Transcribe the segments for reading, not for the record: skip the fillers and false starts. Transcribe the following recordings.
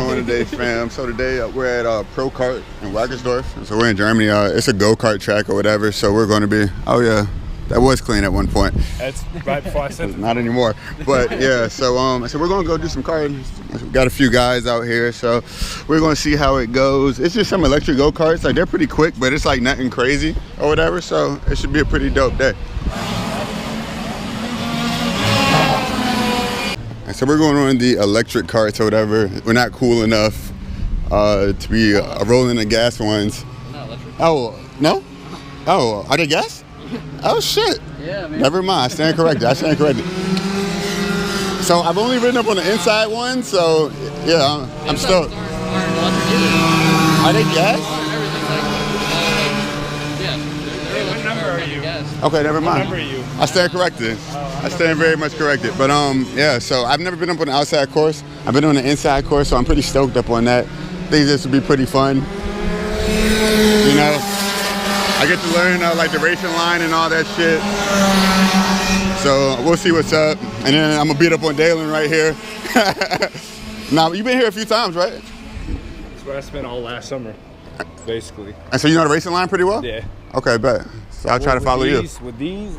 doing today, fam? So today we're at Prokart in Wackersdorf. So we're in Germany. It's a go-kart track or whatever. So we're going to be, oh yeah, that was clean at one point. That's right before I said it. Not anymore. But yeah, so we're going to go do some karting. We've got a few guys out here, so we're going to see how it goes. It's just some electric go-karts. Like, they're pretty quick, but it's like nothing crazy or whatever. So it should be a pretty dope day. So we're going on the electric carts or whatever. We're not cool enough to be rolling the gas ones. Not electric. Oh, no? Oh, are they gas? Oh, shit. Yeah, man. Never mind. I stand corrected. So I've only ridden up on the inside one, so yeah, I'm stoked. Are they gas? What number are you? Okay, never mind. What number are you? I stand corrected. I stand very much corrected. But yeah, so I've never been up on the outside course. I've been on the inside course, so I'm pretty stoked up on that. I think this would be pretty fun. You know, I get to learn like the racing line and all that shit. So we'll see what's up. And then I'm gonna beat up on Dalen right here. Now, you've been here a few times, right? That's where I spent all last summer, basically. And so you know the racing line pretty well? Yeah. Okay, bet. So I'll try to follow you. With these.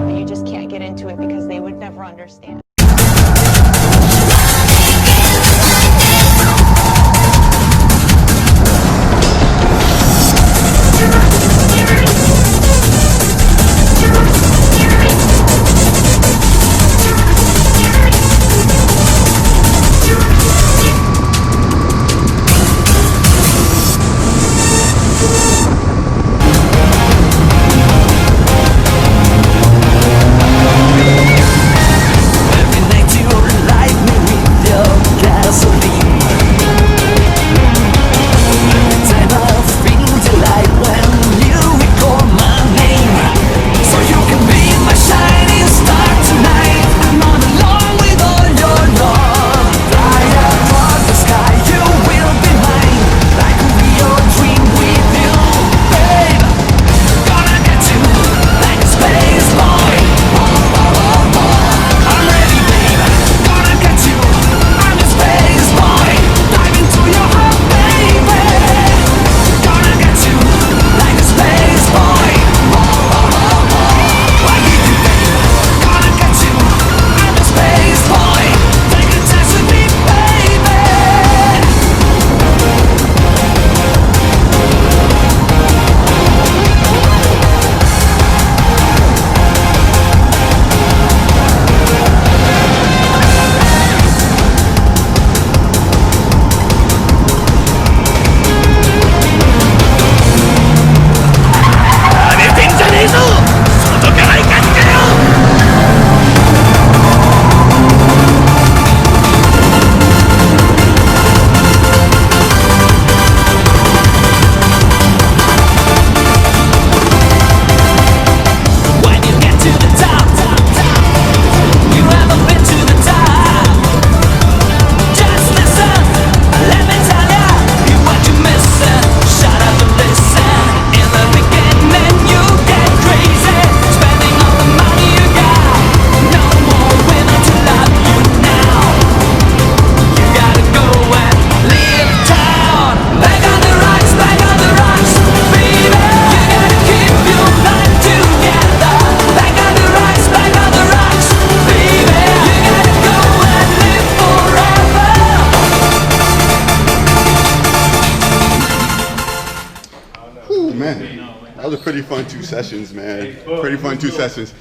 but you just can't get into it because they would never understand. That was a pretty fun 2 sessions, man. Pretty fun 2 sessions.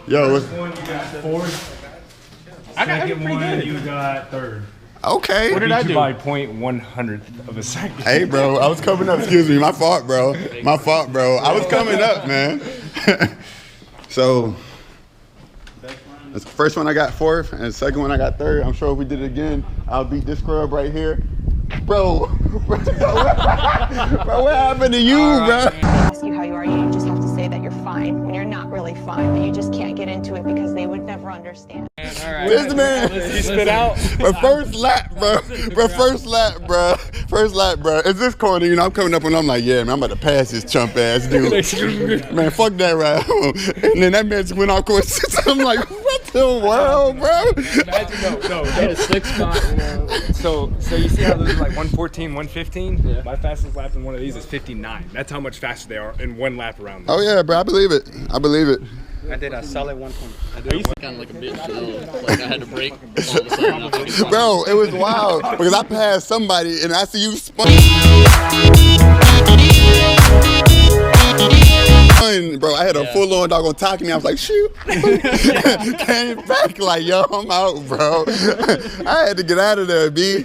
Yo, first one you got fourth. Second one you got third. Okay. What did I do? By 0.100 of a second. Hey, bro, I was coming up. Excuse me, my fault, bro. My fault, bro. I was coming up, man. So, the first one I got 4th, and the second one I got 3rd. I'm sure if we did it again, I'll beat this scrub right here. Bro, what happened to you, bro? They ask you how you are, you just have to say that you're fine when you're not really fine, but you just can't get into it because they would never understand. This man, he spit out. But first lap, bro. First lap, bro. It's this corner, you know, I'm coming up and I'm like, yeah, man, I'm about to pass this chump ass dude. Man, fuck that ride home. And then that man just went off course. I'm like, what the world, bro? Imagine, no, hit a slick spot, you know. So you see how those are like 114, 115? Yeah. My fastest lap in one of these is 59. That's how much faster they are in one lap around them. Oh yeah, bro, I believe it. I did a solid 120. I did kind of like a bitch, so like I had to brake all of a sudden. Bro, it was wild because I passed somebody and I see you spun. Bro, I had a full-on dog on top of me. I was like, shoot. Came back like, yo, I'm out, bro. I had to get out of there, B.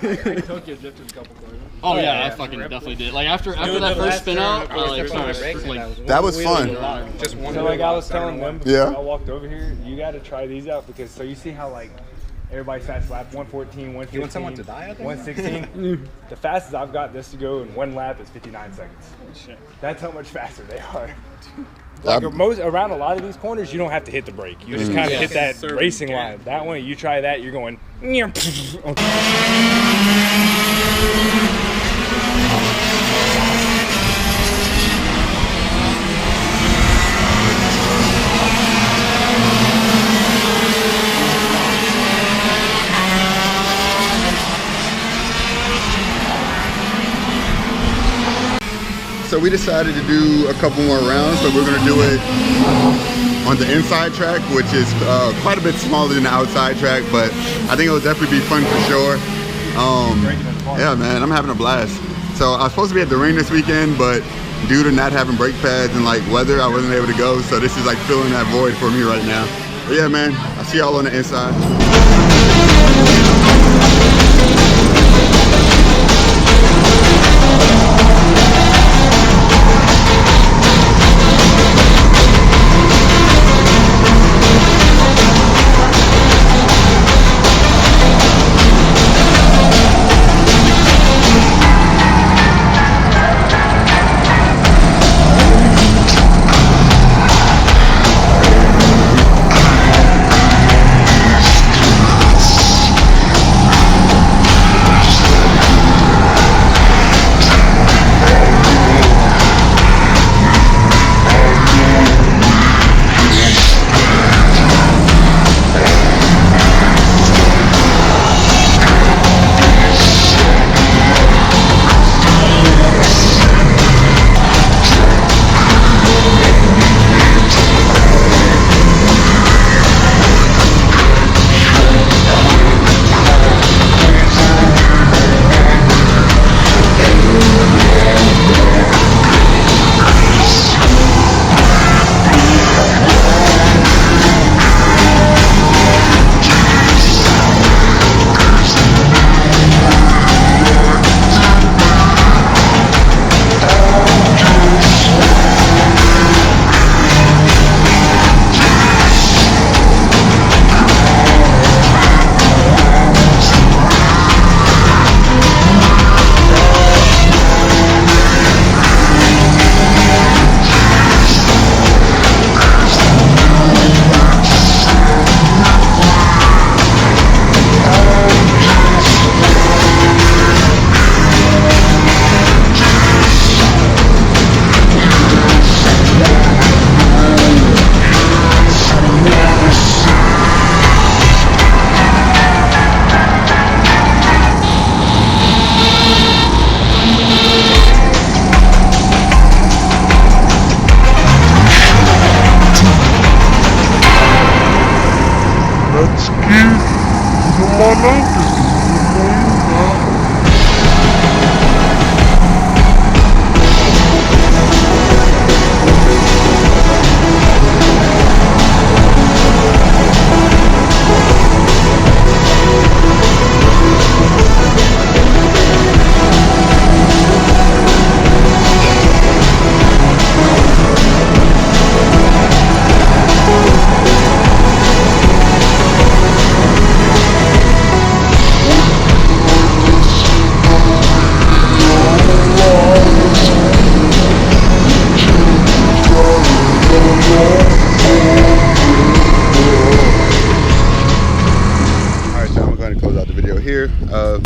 Oh yeah, I fucking definitely did. Like after that first spin out, that was fun. Just one. So like I was telling them before I walked over here, you got to try these out because so you see how like everybody's fast lap 114, 115, you want someone to die out there? 116. The fastest I've got this to go in one lap is 59 seconds. Shit. That's how much faster they are. Like around a lot of these corners, you don't have to hit the brake. You just kind of hit that racing line. That one, you try that, you're going. So we decided to do a couple more rounds, so we're gonna do it on the inside track, which is quite a bit smaller than the outside track, but I think it'll definitely be fun for sure. Yeah, man, I'm having a blast. So I was supposed to be at the ring this weekend, but due to not having brake pads and like weather, I wasn't able to go. So this is like filling that void for me right now. But yeah, man, I'll see y'all on the inside.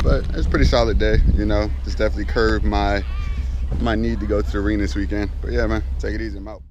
But it's a pretty solid day, you know. Just definitely curbed my need to go to the arena this weekend. But yeah, man, take it easy. I'm out.